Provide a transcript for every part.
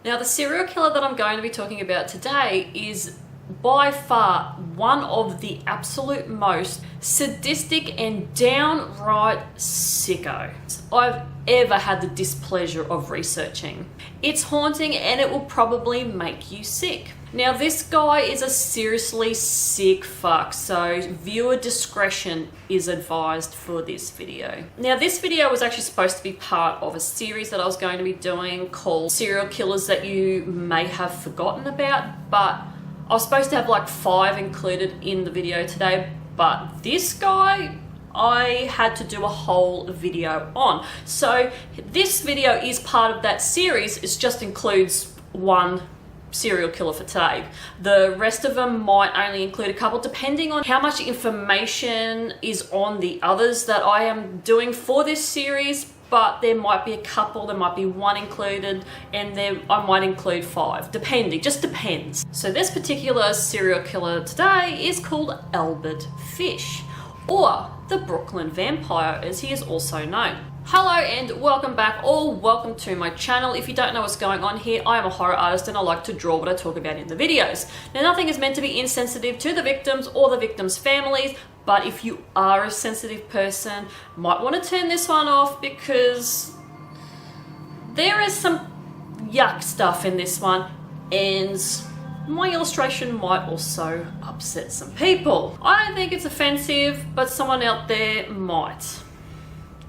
Now, the serial killer that I'm going to be talking about today is by far one of the absolute most sadistic and downright sickos I've ever had the displeasure of researching. It's haunting and it will probably make you sick. Now, this guy is a seriously sick fuck, so viewer discretion is advised for this video. Now, this video was actually supposed to be part of a series that I was going to be doing called Serial Killers That You May Have Forgotten About, but I was supposed to have like 5 included in the video today, but this guy I had to do a whole video on. So this video is part of that series. It just includes one serial killer for today. The rest of them might only include a couple, depending on how much information is on the others that I am doing for this series. But there might be a couple, there might be one included, and then I might include 5, depending, just depends. So this particular serial killer today is called Albert Fish, or the Brooklyn Vampire as he is also known. Hello and welcome back, or welcome to my channel. If you don't know what's going on here, I am a horror artist and I like to draw what I talk about in the videos. Now, nothing is meant to be insensitive to the victims or the victims' families, but if you are a sensitive person, you might want to turn this one off because there is some yuck stuff in this one, and my illustration might also upset some people. I don't think it's offensive, but someone out there might.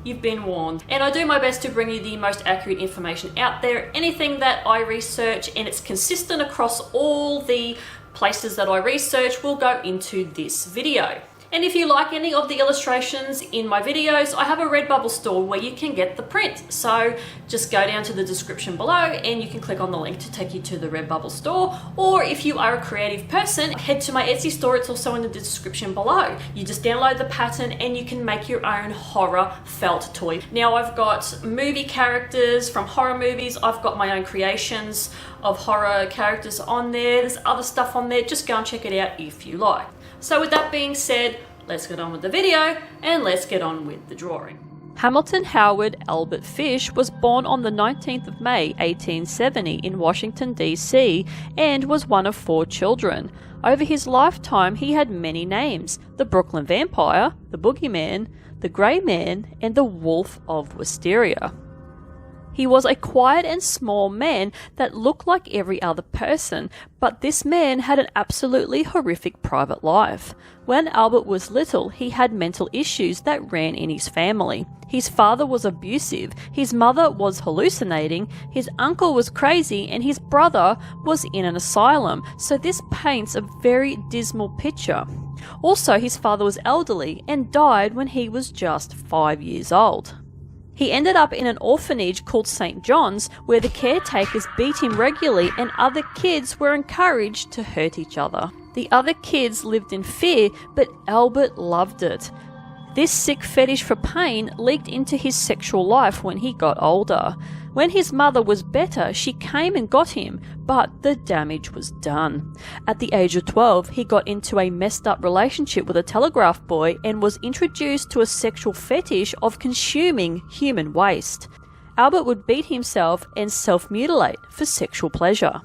You've been warned. And I do my best to bring you the most accurate information out there. Anything that I research and it's consistent across all the places that I research will go into this video. And if you like any of the illustrations in my videos, I have a Redbubble store where you can get the print. So just go down to the description below and you can click on the link to take you to the Redbubble store. Or if you are a creative person, head to my Etsy store. It's also in the description below. You just download the pattern and you can make your own horror felt toy. Now, I've got movie characters from horror movies. I've got my own creations of horror characters on there. There's other stuff on there. Just go and check it out if you like. So with that being said, let's get on with the video and let's get on with the drawing. Hamilton Howard Albert Fish was born on the 19th of May 1870 in Washington, D.C. and was one of 4 children. Over his lifetime he had many names: the Brooklyn Vampire, the Boogeyman, the Grey Man, and the Wolf of Wisteria. He was a quiet and small man that looked like every other person, but this man had an absolutely horrific private life. When Albert was little, he had mental issues that ran in his family. His father was abusive, his mother was hallucinating, his uncle was crazy, and his brother was in an asylum, so this paints a very dismal picture. Also, his father was elderly and died when he was just 5 years old. He ended up in an orphanage called St. John's, where the caretakers beat him regularly and other kids were encouraged to hurt each other. The other kids lived in fear, but Albert loved it. This sick fetish for pain leaked into his sexual life when he got older. When his mother was better, she came and got him, but the damage was done. At the age of 12, he got into a messed up relationship with a telegraph boy and was introduced to a sexual fetish of consuming human waste. Albert would beat himself and self-mutilate for sexual pleasure.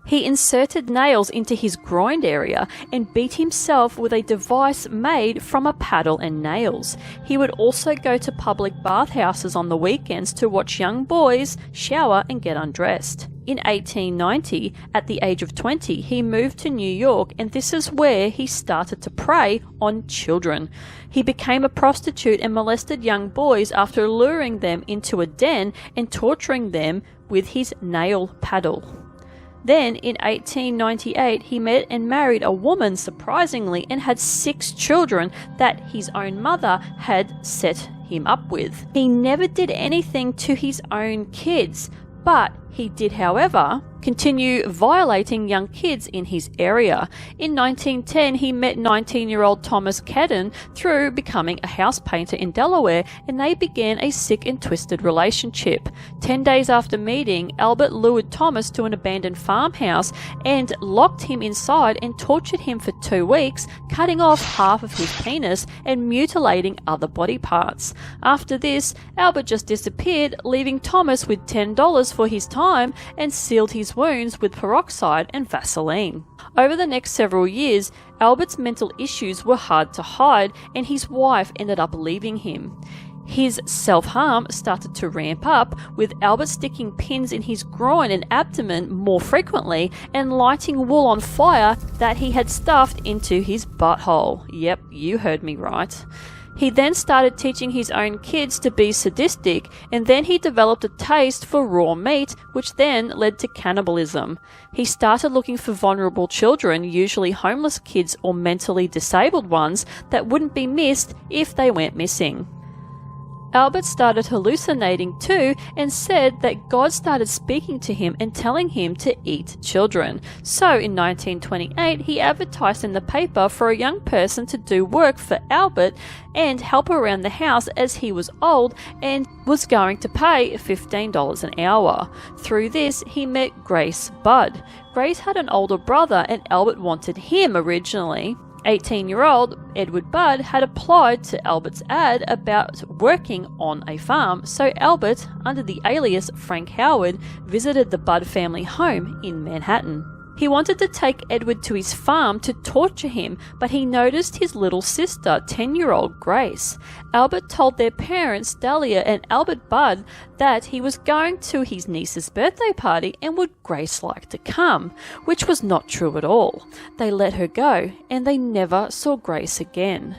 He inserted nails into his groin area and beat himself with a device made from a paddle and nails. He would also go to public bathhouses on the weekends to watch young boys shower and get undressed. In 1890, at the age of 20, he moved to New York, and this is where he started to prey on children. He became a prostitute and molested young boys after luring them into a den and torturing them with his nail paddle. Then, in 1898, he met and married a woman, surprisingly, and had 6 children that his own mother had set him up with. He never did anything to his own kids, but he did, however, continue violating young kids in his area. In 1910, he met 19-year-old Thomas Kedden through becoming a house painter in Delaware, and they began a sick and twisted relationship. 10 days after meeting, Albert lured Thomas to an abandoned farmhouse and locked him inside and tortured him for 2 weeks, cutting off half of his penis and mutilating other body parts. After this, Albert just disappeared, leaving Thomas with $10 for his time and sealed his wounds with peroxide and Vaseline. Over the next several years, Albert's mental issues were hard to hide, and his wife ended up leaving him. His self-harm started to ramp up, with Albert sticking pins in his groin and abdomen more frequently and lighting wool on fire that he had stuffed into his butthole. Yep, you heard me right. He then started teaching his own kids to be sadistic, and then he developed a taste for raw meat, which then led to cannibalism. He started looking for vulnerable children, usually homeless kids or mentally disabled ones, that wouldn't be missed if they went missing. Albert started hallucinating too, and said that God started speaking to him and telling him to eat children. So in 1928, he advertised in the paper for a young person to do work for Albert and help around the house, as he was old and was going to pay $15 an hour. Through this, he met Grace Budd. Grace had an older brother, and Albert wanted him originally. 18-year-old Edward Budd had applied to Albert's ad about working on a farm, so Albert, under the alias Frank Howard, visited the Budd family home in Manhattan. He wanted to take Edward to his farm to torture him, but he noticed his little sister, 10-year-old Grace. Albert told their parents, Dahlia and Albert Budd, that he was going to his niece's birthday party and would Grace like to come, which was not true at all. They let her go, and they never saw Grace again.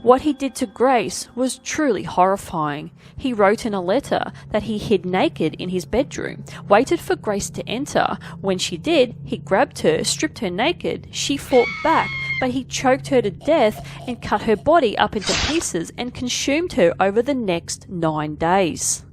What he did to Grace was truly horrifying. He wrote in a letter that he hid naked in his bedroom, waited for Grace to enter. When she did, he grabbed her, stripped her naked. She fought back, but he choked her to death and cut her body up into pieces and consumed her over the next 9 days.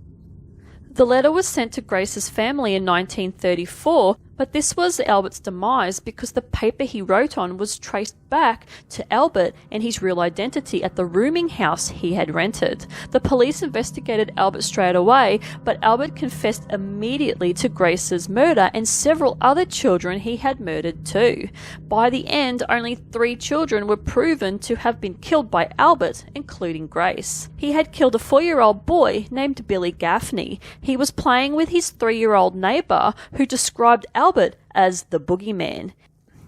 The letter was sent to Grace's family in 1934, but this was Albert's demise because the paper he wrote on was traced back to Albert and his real identity at the rooming house he had rented. The police investigated Albert straight away, but Albert confessed immediately to Grace's murder and several other children he had murdered too. By the end, only 3 children were proven to have been killed by Albert, including Grace. He had killed a 4-year-old boy named Billy Gaffney. He was playing with his 3-year-old neighbour, who described Albert as the boogeyman.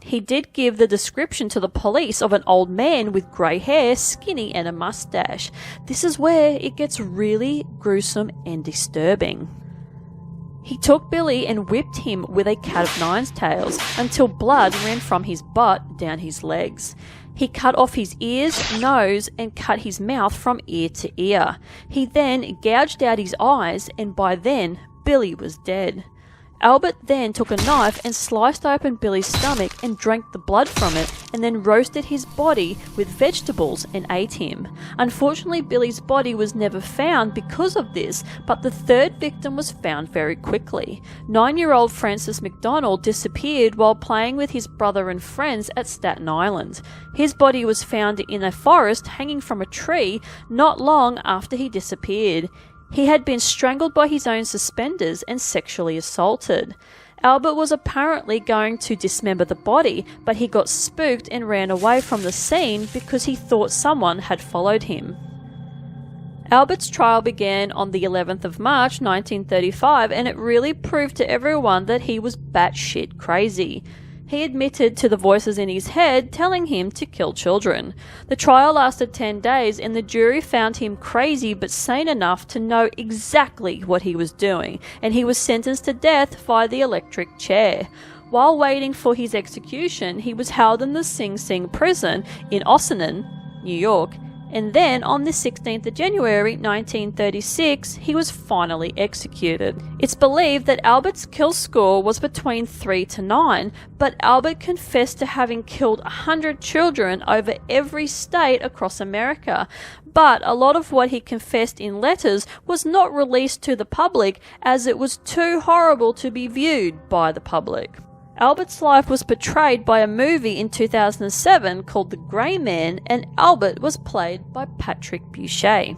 He did give the description to the police of an old man with grey hair, skinny and a mustache. This is where it gets really gruesome and disturbing. He took Billy and whipped him with a cat of nine tails until blood ran from his butt down his legs. He cut off his ears, nose, and cut his mouth from ear to ear. He then gouged out his eyes, and by then, Billy was dead. Albert then took a knife and sliced open Billy's stomach and drank the blood from it, and then roasted his body with vegetables and ate him. Unfortunately, Billy's body was never found because of this, but the 3rd victim was found very quickly. 9-year-old Francis McDonald disappeared while playing with his brother and friends at Staten Island. His body was found in a forest hanging from a tree not long after he disappeared. He had been strangled by his own suspenders and sexually assaulted. Albert was apparently going to dismember the body, but he got spooked and ran away from the scene because he thought someone had followed him. Albert's trial began on the 11th of March 1935, and it really proved to everyone that he was batshit crazy. He admitted to the voices in his head telling him to kill children. The trial lasted 10 days, and the jury found him crazy but sane enough to know exactly what he was doing, and he was sentenced to death via the electric chair. While waiting for his execution, he was held in the Sing Sing prison in Ossining, New York, and then on the 16th of January 1936 he was finally executed. It's believed that Albert's kill score was between 3 to 9, but Albert confessed to having killed 100 children over every state across America. But a lot of what he confessed in letters was not released to the public as it was too horrible to be viewed by the public. Albert's life was portrayed by a movie in 2007 called The Grey Man, and Albert was played by Patrick Boucher.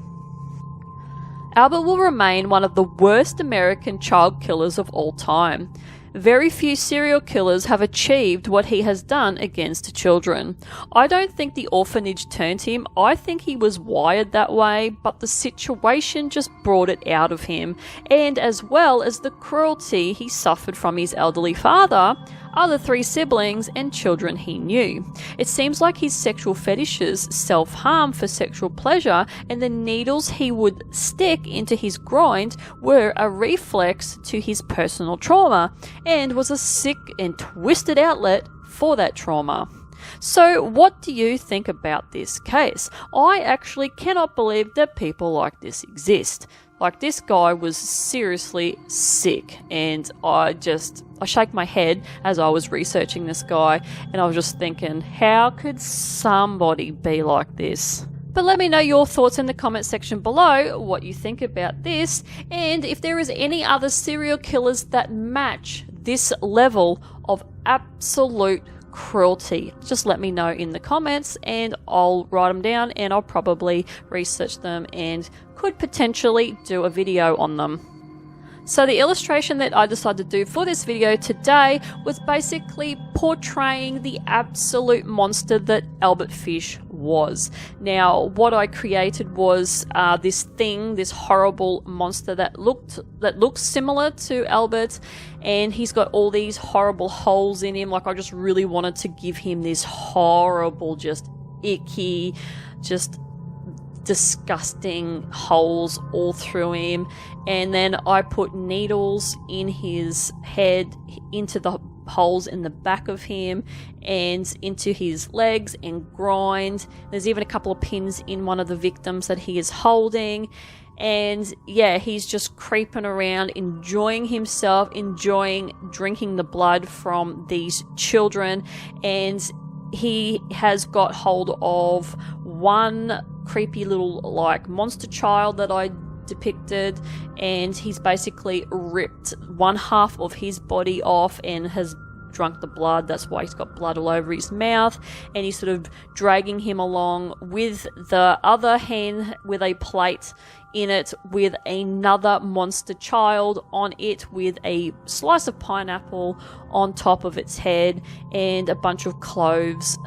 Albert will remain one of the worst American child killers of all time. Very few serial killers have achieved what he has done against children. I don't think the orphanage turned him. I think he was wired that way, but the situation just brought it out of him. And as well as the cruelty he suffered from his elderly father, other 3 siblings, and children he knew. It seems like his sexual fetishes, self-harm for sexual pleasure, and the needles he would stick into his groin were a reflex to his personal trauma, and was a sick and twisted outlet for that trauma. So what do you think about this case? I actually cannot believe that people like this exist. Like, this guy was seriously sick, and I shake my head as I was researching this guy, and I was just thinking, how could somebody be like this? But let me know your thoughts in the comment section below, what you think about this, and if there is any other serial killers that match this level of absolute cruelty. Just let me know in the comments and I'll write them down, and I'll probably research them and could potentially do a video on them. So the illustration that I decided to do for this video today was basically portraying the absolute monster that Albert Fish was. Now, what I created was this horrible monster that looks similar to Albert, and he's got all these horrible holes in him. Like, I just really wanted to give him this horrible, just icky, just disgusting holes all through him, and then I put needles in his head, into the holes in the back of him, and into his legs and groin. There's even a couple of pins in one of the victims that he is holding, and yeah, he's just creeping around, enjoying himself, enjoying drinking the blood from these children, and he has got hold of one creepy little like monster child that I depicted, and he's basically ripped one half of his body off and has drunk the blood. That's why he's got blood all over his mouth, and he's sort of dragging him along with the other hand with a plate in it with another monster child on it, with a slice of pineapple on top of its head and a bunch of cloves,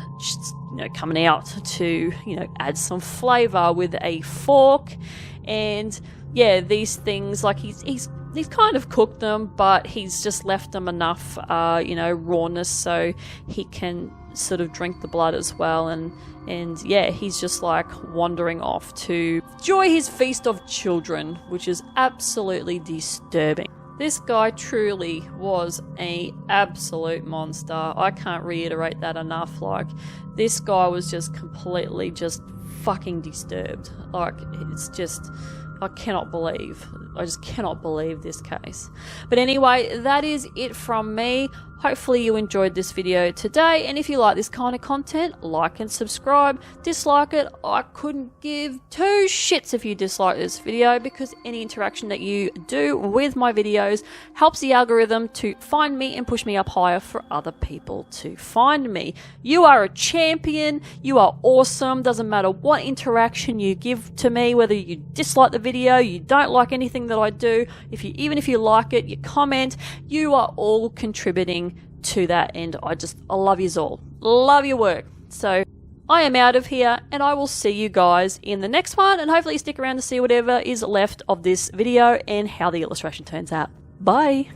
coming out to, add some flavor with a fork. And yeah, these things, like he's kind of cooked them, but he's just left them enough, rawness so he can sort of drink the blood as well. And yeah, he's just like wandering off to enjoy his feast of children, which is absolutely disturbing. This guy truly was an absolute monster. I can't reiterate that enough. Like, this guy was just completely just fucking disturbed. Like, it's just, I just cannot believe this case. But anyway, that is it from me. Hopefully you enjoyed this video today, and if you like this kind of content, like and subscribe. Dislike it, I couldn't give 2 shits if you dislike this video, because any interaction that you do with my videos helps the algorithm to find me and push me up higher for other people to find me. You are a champion, you are awesome, doesn't matter what interaction you give to me, whether you dislike the video, you don't like anything that I do, even if you like it, you comment, you are all contributing to that, and I love yous all. Love your work. So I am out of here, and I will see you guys in the next one, and hopefully stick around to see whatever is left of this video and how the illustration turns out. Bye!